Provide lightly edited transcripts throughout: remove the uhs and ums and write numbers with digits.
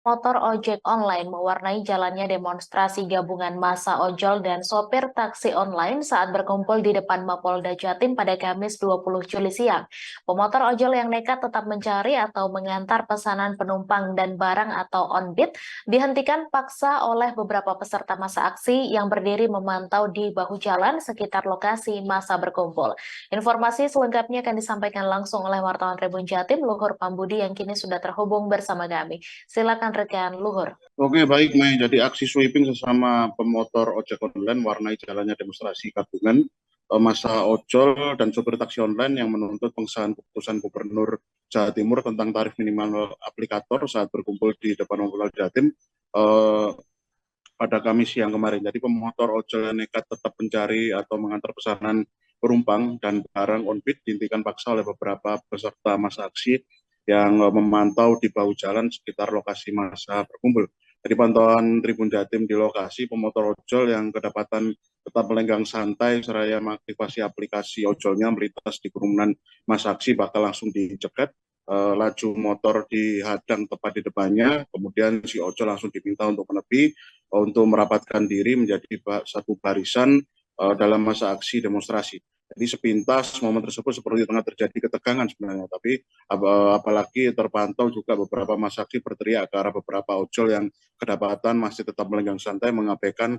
Motor ojek online mewarnai jalannya demonstrasi gabungan massa ojol dan sopir taksi online saat berkumpul di depan Mapolda Jatim pada Kamis 20 Juli siang. Pemotor ojol yang nekat tetap mencari atau mengantar pesanan penumpang dan barang atau on-beat dihentikan paksa oleh beberapa peserta massa aksi yang berdiri memantau di bahu jalan sekitar lokasi massa berkumpul. Informasi selengkapnya akan disampaikan langsung oleh wartawan Tribun Jatim, Luhur Pambudi yang kini sudah terhubung bersama kami. Silakan rekan Luhur. Oke, baik, Mei. Jadi aksi sweeping sesama pemotor ojek online warnai jalannya demonstrasi gabungan massa ojol dan sopir taksi online yang menuntut pengesahan keputusan Gubernur Jawa Timur tentang tarif minimal aplikator saat berkumpul di depan Mapolda Jatim pada Kamis siang kemarin. Jadi pemotor ojol yang nekat tetap mencari atau mengantar pesanan penumpang dan barang on-beat dihentikan paksa oleh beberapa peserta massa aksi yang memantau di bahu jalan sekitar lokasi massa berkumpul. Dari pantauan Tribun Jatim di lokasi, pemotor ojol yang kedapatan tetap melenggang santai seraya mengaktifasi aplikasi ojolnya melintas di kerumunan massa aksi bakal langsung dicegat. Laju motor dihadang tepat di depannya, kemudian si ojol langsung diminta untuk menepi untuk merapatkan diri menjadi satu barisan dalam masa aksi demonstrasi. Jadi sepintas momen tersebut seperti tengah terjadi ketegangan sebenarnya, tapi apalagi terpantau juga beberapa massa aksi berteriak ke arah beberapa ojol yang kedapatan masih tetap melenggang santai mengabaikan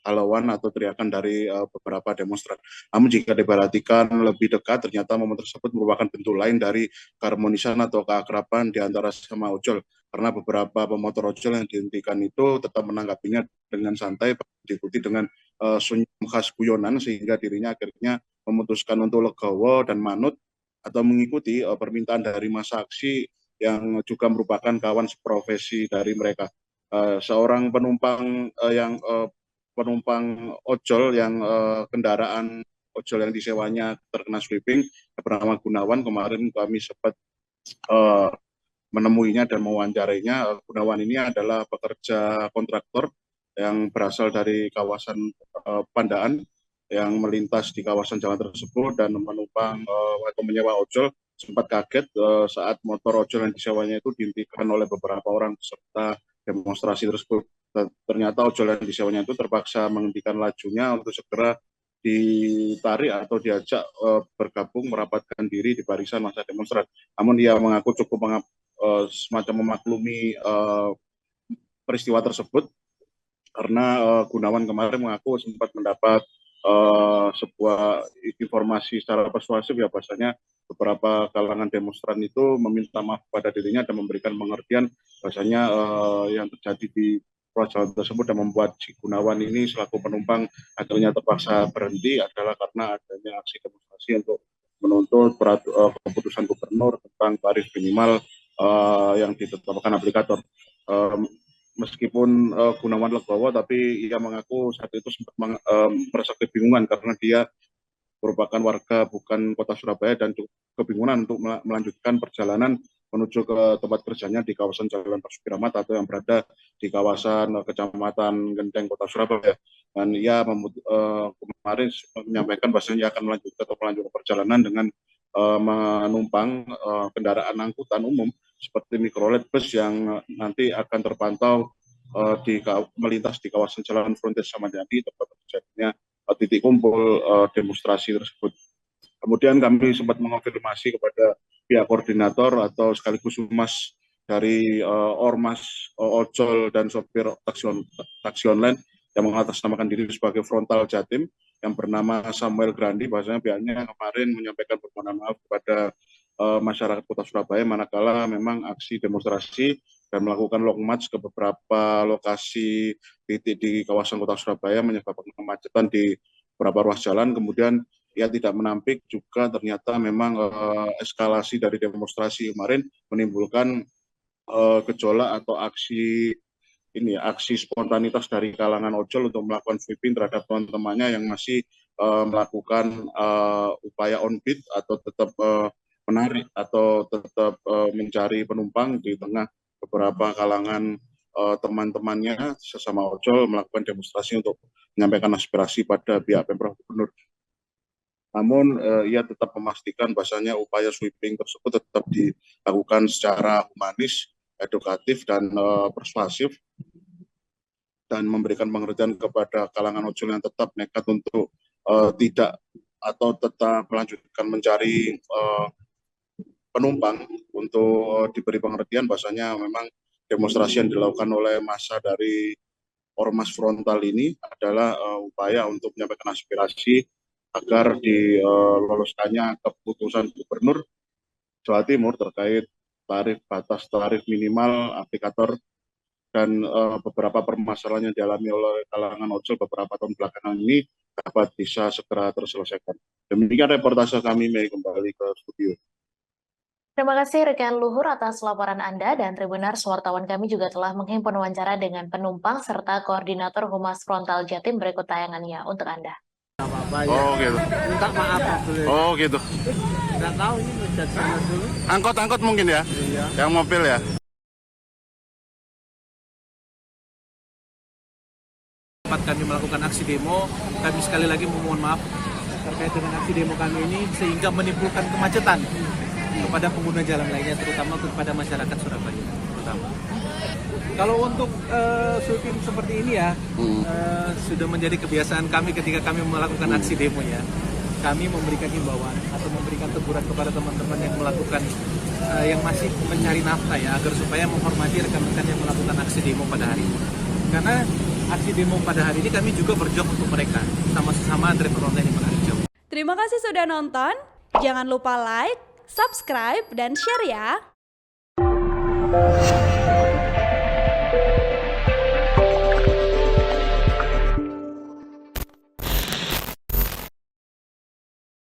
halauan atau teriakan dari beberapa demonstran. Namun jika diperhatikan lebih dekat, ternyata momen tersebut merupakan bentuk lain dari keharmonisan atau keakraban di antara sesama ojol. Karena beberapa pemotor ojol yang dihentikan itu tetap menanggapinya dengan santai, diikuti dengan senyum khas guyonan, sehingga dirinya akhirnya memutuskan untuk legowo dan manut atau mengikuti permintaan dari massa aksi yang juga merupakan kawan seprofesi dari mereka. Seorang penumpang penumpang ojol yang kendaraan ojol yang disewanya terkena sweeping bernama Gunawan, kemarin kami sempat uh, menemuinya dan mewawancarainya. Gunawan ini adalah pekerja kontraktor yang berasal dari kawasan Pandaan yang melintas di kawasan jalan tersebut dan menumpang atau menyewa ojol. Sempat kaget saat motor ojol yang disewanya itu dihentikan oleh beberapa orang peserta demonstrasi tersebut. Ternyata ojol yang disewanya itu terpaksa menghentikan lajunya untuk segera ditarik atau diajak bergabung merapatkan diri di barisan massa demonstran. Namun dia mengaku cukup semacam memaklumi peristiwa tersebut karena Gunawan kemarin mengaku sempat mendapat sebuah informasi secara persuasif ya, bahasanya beberapa kalangan demonstran itu meminta maaf pada dirinya dan memberikan pengertian bahasanya yang terjadi di ruas jalan tersebut dan membuat si Gunawan ini selaku penumpang akhirnya terpaksa berhenti adalah karena adanya aksi demonstrasi untuk menuntut keputusan gubernur tentang tarif minimal yang ditetapkan aplikator. Meskipun Gunawan legowo, tapi ia mengaku saat itu sempat merasa kebingungan karena dia merupakan warga bukan kota Surabaya dan kebingungan untuk melanjutkan perjalanan menuju ke tempat kerjanya di kawasan Jalan Basuki Rahmat atau yang berada di kawasan Kecamatan Genteng, Kota Surabaya. Dan ia kemarin menyampaikan bahwasanya akan melanjutkan atau melanjutkan perjalanan dengan menumpang kendaraan angkutan umum seperti mikrolet bus yang nanti akan terpantau melintas di kawasan Jalan Frontier Samadani tempat terjadinya titik kumpul demonstrasi tersebut. Kemudian kami sempat mengonfirmasi kepada pihak koordinator atau sekaligus humas dari Ormas Ojol dan sopir taksi online yang mengatasnamakan diri sebagai Frontal Jatim yang bernama Samuel Grandi, bahwasanya pihaknya kemarin menyampaikan permohonan maaf kepada masyarakat Kota Surabaya manakala memang aksi demonstrasi dan melakukan long march ke beberapa lokasi titik di kawasan Kota Surabaya menyebabkan kemacetan di beberapa ruas jalan. Kemudian ia tidak menampik juga ternyata memang eskalasi dari demonstrasi kemarin menimbulkan gejolak atau aksi spontanitas dari kalangan ojol untuk melakukan sweeping terhadap teman-temannya yang masih melakukan upaya on beat atau tetap menarik atau tetap mencari penumpang di tengah beberapa kalangan teman-temannya sesama ojol melakukan demonstrasi untuk menyampaikan aspirasi pada pihak Pemprov Gubernur. Namun ia tetap memastikan bahasanya upaya sweeping tersebut tetap dilakukan secara humanis edukatif dan persuasif, dan memberikan pengertian kepada kalangan ojol yang tetap nekat untuk tidak atau tetap melanjutkan mencari penumpang, untuk diberi pengertian bahwasanya memang demonstrasi yang dilakukan oleh massa dari Ormas Frontal ini adalah upaya untuk menyampaikan aspirasi agar diloloskannya keputusan Gubernur Jawa Timur terkait batas tarif minimal aplikator dan beberapa permasalahan yang dialami oleh kalangan ojol beberapa tahun belakangan ini dapat bisa segera terselesaikan. Demikian reportase kami, Mei, kembali ke studio. Terima kasih rekan Luhur atas laporan Anda, dan Tribuners wartawan kami juga telah menghimpun wawancara dengan penumpang serta koordinator Humas Frontal Jatim. Berikut tayangannya untuk Anda. Oh gitu. Minta maaf dulu. Oh gitu. Nggak tahu ini udah sana dulu. Angkot mungkin ya? Iya. Yang mobil ya? Tempat kami melakukan aksi demo, kami sekali lagi memohon maaf terkait dengan aksi demo kami ini sehingga menimbulkan kemacetan kepada pengguna jalan lainnya, terutama kepada masyarakat Surabaya. Terutama. Kalau untuk sweeping seperti ini ya, sudah menjadi kebiasaan kami ketika kami melakukan aksi demo ya. Kami memberikan himbauan atau memberikan teguran kepada teman-teman yang melakukan yang masih mencari nafkah ya, agar supaya menghormati rekan-rekan yang melakukan aksi demo pada hari ini. Karena aksi demo pada hari ini kami juga berjuang untuk mereka, sama-sama driver online yang menarik jauh. Terima kasih sudah nonton. Jangan lupa like, subscribe, dan share ya.